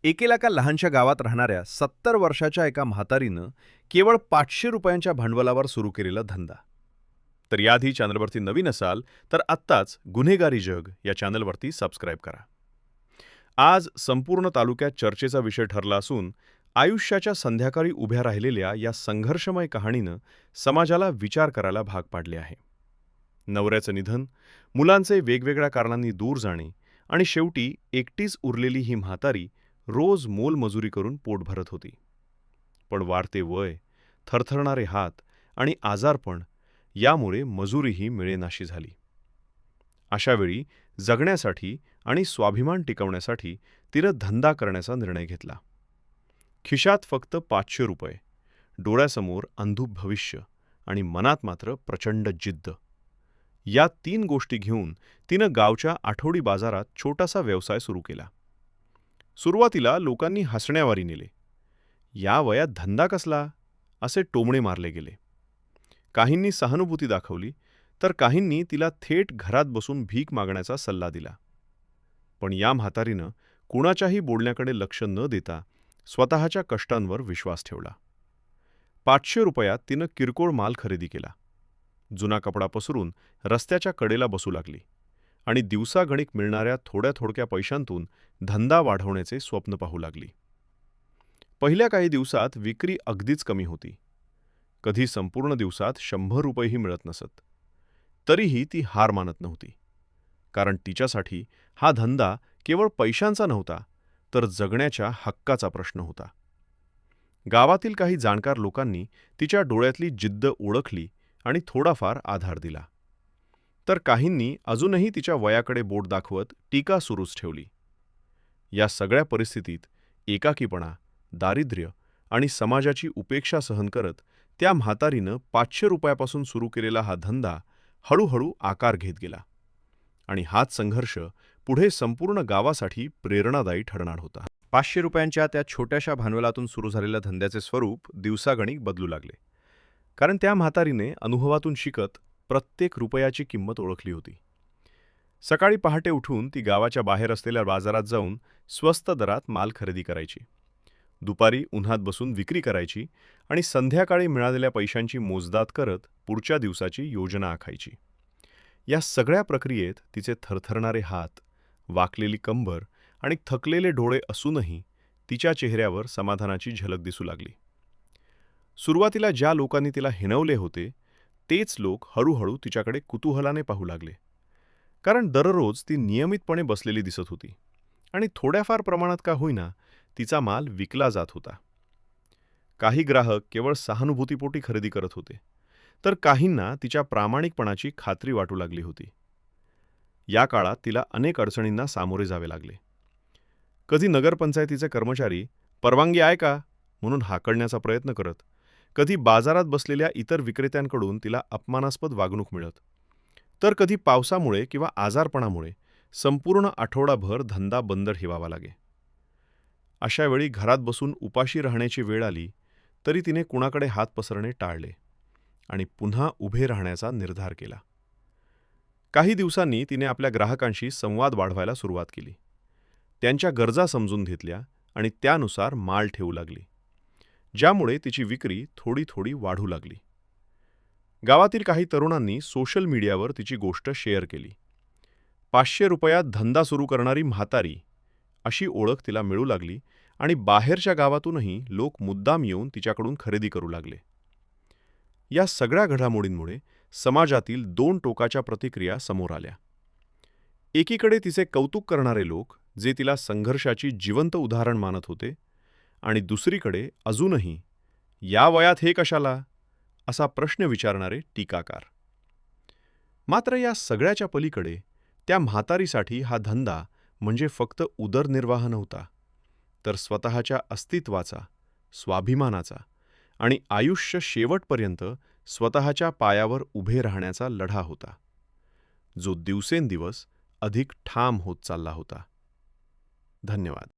एकेला एका लहानशा गावात राहणाऱ्या 70 वर्षाच्या एका म्हातारीनं केवळ 500 रुपयांच्या भांडवलावर सुरू केलेला धंदा. तर याआधी चॅनलवरती नवीन असाल तर आत्ताच गुन्हेगारी जग या चॅनलवरती सबस्क्राईब करा. आज संपूर्ण तालुक्यात चर्चेचा विषय ठरला असून आयुष्याच्या संध्याकाळी उभ्या राहिलेल्या या संघर्षमय कहाणीनं समाजाला विचार करायला भाग पाडले आहे. नवऱ्याचं निधन, मुलांचे वेगवेगळ्या कारणांनी दूर जाणे आणि शेवटी एकटीच उरलेली ही म्हातारी रोज मोलमजुरी करून पोट भरत होती. पण वाढते वय, थरथरणारे हात आणि आजारपण यामुळे मजुरीही मिळेनाशी झाली. अशावेळी जगण्यासाठी आणि स्वाभिमान टिकवण्यासाठी तिनं धंदा करण्याचा निर्णय घेतला. खिशात फक्त 500 रुपये, डोळ्यासमोर अंधुक भविष्य आणि मनात मात्र प्रचंड जिद्द. या 3 गोष्टी घेऊन तिनं गावच्या आठवडी बाजारात छोटासा व्यवसाय सुरू केला. सुरुवातीला लोकांनी हसण्यावारी नेले. या वयात धंदा कसला, असे टोमणे मारले गेले. काहींनी सहानुभूती दाखवली तर काहींनी तिला थेट घरात बसून भीक मागण्याचा सल्ला दिला. पण या म्हातारीनं कुणाच्याही बोलण्याकडे लक्ष न देता स्वतःच्या कष्टांवर विश्वास ठेवला. 500 रुपयात तिनं किरकोळ माल खरेदी केला. जुना कपडा पसरून रस्त्याच्या कडेला बसू लागली आणि दिवसागणिक मिळणाऱ्या थोड्या थोडक्या पैशांतून धंदा वाढवण्याचे स्वप्न पाहू लागली. पहिल्या काही दिवसात विक्री अगदीच कमी होती. कधी संपूर्ण दिवसात 100 रुपयेही मिळत नसत. तरीही ती हार मानत नव्हती, कारण तिच्यासाठी हा धंदा केवळ पैशांचा नव्हता, तर जगण्याच्या हक्काचा प्रश्न होता. गावातील काही जाणकार लोकांनी तिच्या डोळ्यातली जिद्द ओळखली आणि थोडाफार आधार दिला. तर काहींनी अजूनही तिच्या वयाकडे बोट दाखवत टीका सुरूच ठेवली. या सगळ्या परिस्थितीत एकाकीपणा, दारिद्र्य आणि समाजाची उपेक्षा सहन करत त्या म्हातारीनं 500 रुपयापासून सुरू केलेला हा धंदा हळूहळू आकार घेत गेला. आणि हाच संघर्ष पुढे संपूर्ण गावासाठी प्रेरणादायी ठरणार होता. 500 रुपयांच्या त्या छोट्याशा भांडवलातून सुरू झालेल्या धंद्याचे स्वरूप दिवसागणिक बदलू लागले. कारण त्या म्हातारीने अनुभवातून शिकत प्रत्येक रुपयाची किंमत ओळखली होती. सकाळी पहाटे उठून ती गावाच्या बाहेर असलेल्या बाजारात जाऊन स्वस्त दरात माल खरेदी करायची. दुपारी उन्हात बसून विक्री करायची आणि संध्याकाळी मिळालेल्या पैशांची मोजदाद करत पुढच्या दिवसाची योजना आखायची. या सगळ्या प्रक्रियेत तिचे थरथरणारे हात, वाकलेली कंबर आणि थकलेले डोळे असूनही तिच्या चेहऱ्यावर समाधानाची झलक दिसू लागली. सुरुवातीला ज्या लोकांनी तिला हिणवले होते तेच लोक हळूहळू तिच्याकडे कुतूहलाने पाहू लागले. कारण दररोज ती नियमितपणे बसलेली दिसत होती आणि थोड्याफार प्रमाणात का होईना तिचा माल विकला जात होता. काही ग्राहक केवळ सहानुभूतीपोटी खरेदी करत होते, तर काहींना तिच्या प्रामाणिकपणाची खात्री वाटू लागली होती. या काळात तिला अनेक अडचणींना सामोरे जावे लागले. कधी नगरपंचायतीचे कर्मचारी परवानगी आहे का म्हणून हाकलण्याचा प्रयत्न करत, कधी बाजारात बसलेल्या इतर विक्रेत्यांकडून तिला अपमानास्पद वागणूक मिळत, तर कधी पावसामुळे किंवा आजारपणामुळे संपूर्ण आठवडाभर धंदा बंद ठेवावा लागे. अशावेळी घरात बसून उपाशी राहण्याची वेळ आली तरी तिने कुणाकडे हात पसरणे टाळले आणि पुन्हा उभे राहण्याचा निर्धार केला. काही दिवसांनी तिने आपल्या ग्राहकांशी संवाद वाढवायला सुरुवात केली. त्यांच्या गरजा समजून घेतल्या आणि त्यानुसार माल ठेवू लागली, ज्यामुळे तिची विक्री थोडी थोडी वाढू लागली. गावातील काही तरुणांनी सोशल मीडियावर तिची गोष्ट शेअर केली. 500 रुपयात धंदा सुरू करणारी म्हातारी अशी ओळख तिला मिळू लागली आणि बाहेरच्या गावातूनही लोक मुद्दाम येऊन तिच्याकडून खरेदी करू लागले. या सगळ्या घडामोडींमुळे समाजातील 2 टोकाच्या प्रतिक्रिया समोर आल्या. एकीकडे तिचे कौतुक करणारे लोक जे तिला संघर्षाची जिवंत उदाहरण मानत होते, आणि दुसरीकडे अजूनही या वयात हे कशाला असा प्रश्न विचारणारे टीकाकार. मात्र या सगळ्याच्या पलीकडे त्या म्हातारीसाठी हा धंदा म्हणजे फक्त उदरनिर्वाह नव्हता, तर स्वतःच्या अस्तित्वाचा, स्वाभिमानाचा आणि आयुष्य शेवटपर्यंत स्वतःच्या पायावर उभे राहण्याचा लढा होता, जो दिवसेंदिवस अधिक ठाम होत चालला होता. धन्यवाद.